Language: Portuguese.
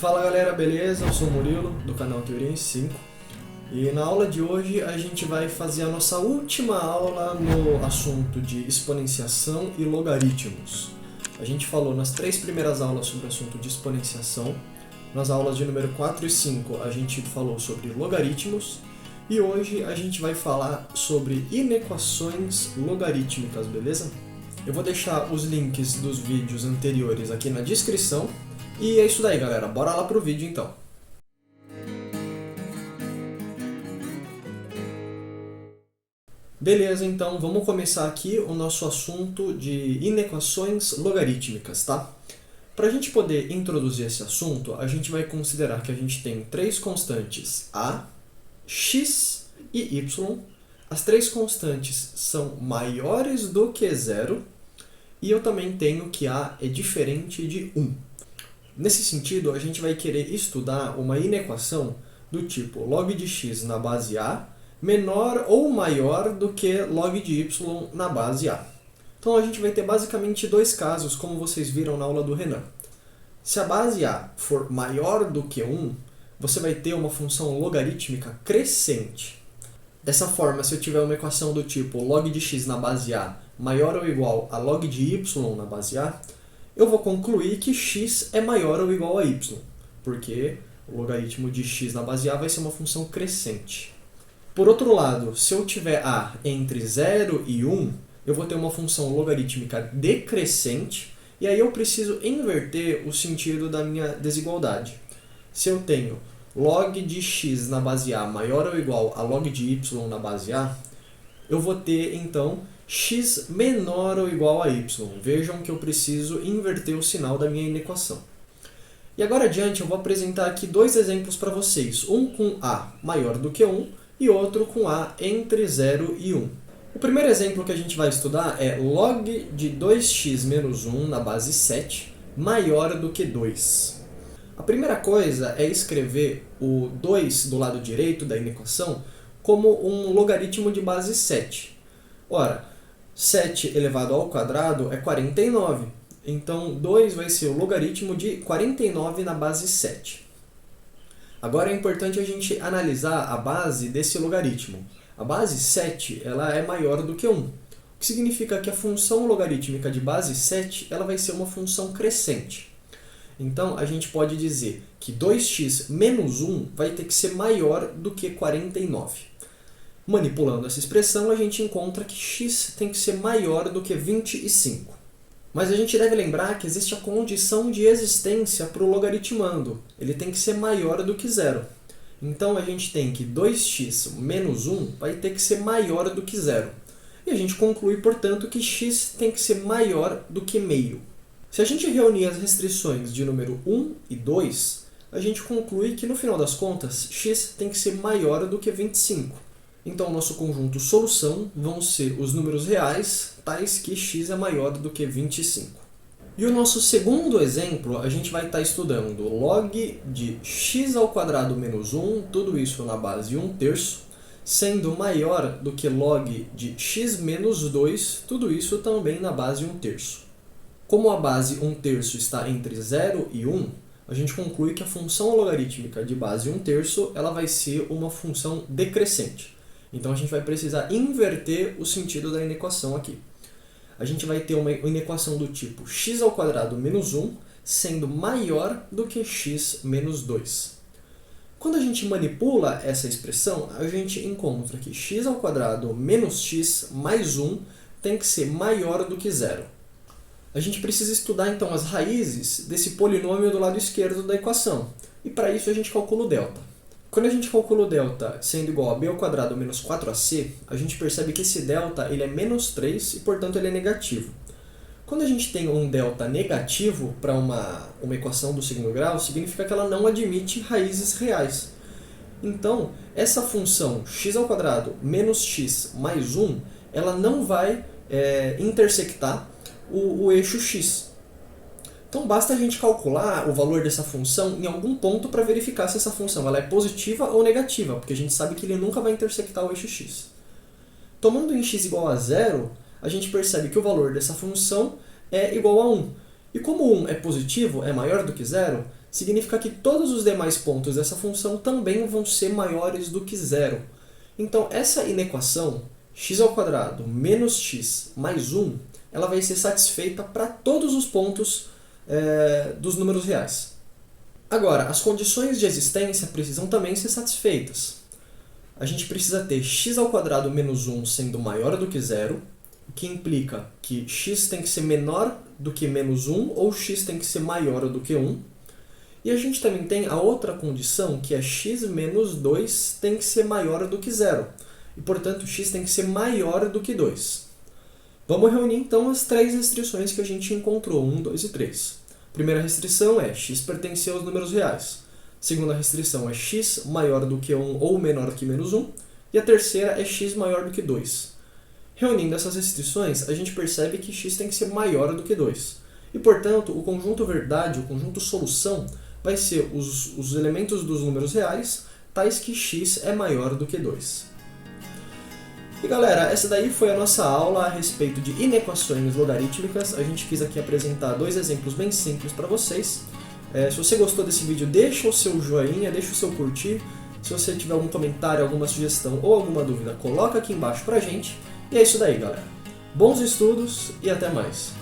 Fala galera, beleza? Eu sou o Murilo, do canal Teoria em 5. E na aula de hoje a gente vai fazer a nossa última aula no assunto de exponenciação e logaritmos. A gente falou nas 3 primeiras aulas sobre o assunto de exponenciação. Nas aulas de número 4 e 5 a gente falou sobre logaritmos. E hoje a gente vai falar sobre inequações logarítmicas, beleza? Eu vou deixar os links dos vídeos anteriores aqui na descrição. E é isso daí, galera. Bora lá pro vídeo, então. Beleza, então vamos começar aqui o nosso assunto de inequações logarítmicas, tá? Para a gente poder introduzir esse assunto, a gente vai considerar que a gente tem 3 constantes a, x e y. As 3 constantes são maiores do que 0 e eu também tenho que a é diferente de 1. Nesse sentido, a gente vai querer estudar uma inequação do tipo log de x na base a menor ou maior do que log de y na base a. Então a gente vai ter basicamente 2 casos, como vocês viram na aula do Renan. Se a base a for maior do que 1, você vai ter uma função logarítmica crescente. Dessa forma, se eu tiver uma equação do tipo log de x na base a maior ou igual a log de y na base a, eu vou concluir que x é maior ou igual a y, porque o logaritmo de x na base a vai ser uma função crescente. Por outro lado, se eu tiver a entre 0 e 1, eu vou ter uma função logarítmica decrescente, e aí eu preciso inverter o sentido da minha desigualdade. Se eu tenho log de x na base a maior ou igual a log de y na base a, eu vou ter, então, x menor ou igual a y. Vejam que eu preciso inverter o sinal da minha inequação. E agora adiante eu vou apresentar aqui 2 exemplos para vocês. Um com a maior do que 1 e outro com a entre 0 e 1. O primeiro exemplo que a gente vai estudar é log de 2x menos 1 na base 7 maior do que 2. A primeira coisa é escrever o 2 do lado direito da inequação como um logaritmo de base 7. Ora, 7 elevado ao quadrado é 49. Então, 2 vai ser o logaritmo de 49 na base 7. Agora é importante a gente analisar a base desse logaritmo. A base 7 ela é maior do que 1. O que significa que a função logarítmica de base 7 ela vai ser uma função crescente. Então, a gente pode dizer que 2x menos 1 vai ter que ser maior do que 49. Manipulando essa expressão, a gente encontra que x tem que ser maior do que 25. Mas a gente deve lembrar que existe a condição de existência para o logaritmando. Ele tem que ser maior do que 0. Então, a gente tem que 2x menos 1 vai ter que ser maior do que 0. E a gente conclui, portanto, que x tem que ser maior do que meio. Se a gente reunir as restrições de número 1 e 2, a gente conclui que, no final das contas, x tem que ser maior do que 25. Então, o nosso conjunto solução vão ser os números reais, tais que x é maior do que 25. E o nosso segundo exemplo, a gente vai estar estudando log de x ao quadrado menos 1, tudo isso na base 1/3, sendo maior do que log de x menos 2, tudo isso também na base 1/3. Como a base 1/3 está entre 0 e 1, a gente conclui que a função logarítmica de base 1/3 ela vai ser uma função decrescente. Então, a gente vai precisar inverter o sentido da inequação aqui. A gente vai ter uma inequação do tipo x ao quadrado menos 1 sendo maior do que x menos 2. Quando a gente manipula essa expressão, a gente encontra que x ao quadrado menos x mais 1 tem que ser maior do que 0. A gente precisa estudar, então, as raízes desse polinômio do lado esquerdo da equação. E, para isso, a gente calcula o delta. Quando a gente calcula o delta sendo igual a b ao quadrado menos 4ac, a gente percebe que esse delta ele é menos 3 e, portanto, ele é negativo. Quando a gente tem um delta negativo para uma equação do segundo grau, significa que ela não admite raízes reais. Então, essa função x ao quadrado menos x mais 1, ela não vai intersectar o eixo x. Então, basta a gente calcular o valor dessa função em algum ponto para verificar se essa função ela é positiva ou negativa, porque a gente sabe que ele nunca vai intersectar o eixo x. Tomando em x igual a 0, a gente percebe que o valor dessa função é igual a 1. E como 1 é positivo, é maior do que 0, significa que todos os demais pontos dessa função também vão ser maiores do que zero. Então, essa inequação, x² menos x mais 1, ela vai ser satisfeita para todos os pontos dos números reais. Agora, as condições de existência precisam também ser satisfeitas. A gente precisa ter x² menos 1 sendo maior do que zero, o que implica que x tem que ser menor do que menos 1 ou x tem que ser maior do que 1. E a gente também tem a outra condição, que é x menos 2 tem que ser maior do que zero. E, portanto, x tem que ser maior do que 2. Vamos reunir, então, as três restrições que a gente encontrou, 1, 2 e 3. Primeira restrição é x pertencer aos números reais. Segunda restrição é x maior do que 1 ou menor que menos 1. E a terceira é x maior do que 2. Reunindo essas restrições, a gente percebe que x tem que ser maior do que 2. E, portanto, o conjunto verdade, o conjunto solução, vai ser os elementos dos números reais, tais que x é maior do que 2. E galera, essa daí foi a nossa aula a respeito de inequações logarítmicas. A gente quis aqui apresentar dois exemplos bem simples para vocês. Se você gostou desse vídeo, deixa o seu joinha, deixa o seu curtir. Se você tiver algum comentário, alguma sugestão ou alguma dúvida, coloca aqui embaixo pra gente. E é isso daí, galera. Bons estudos e até mais!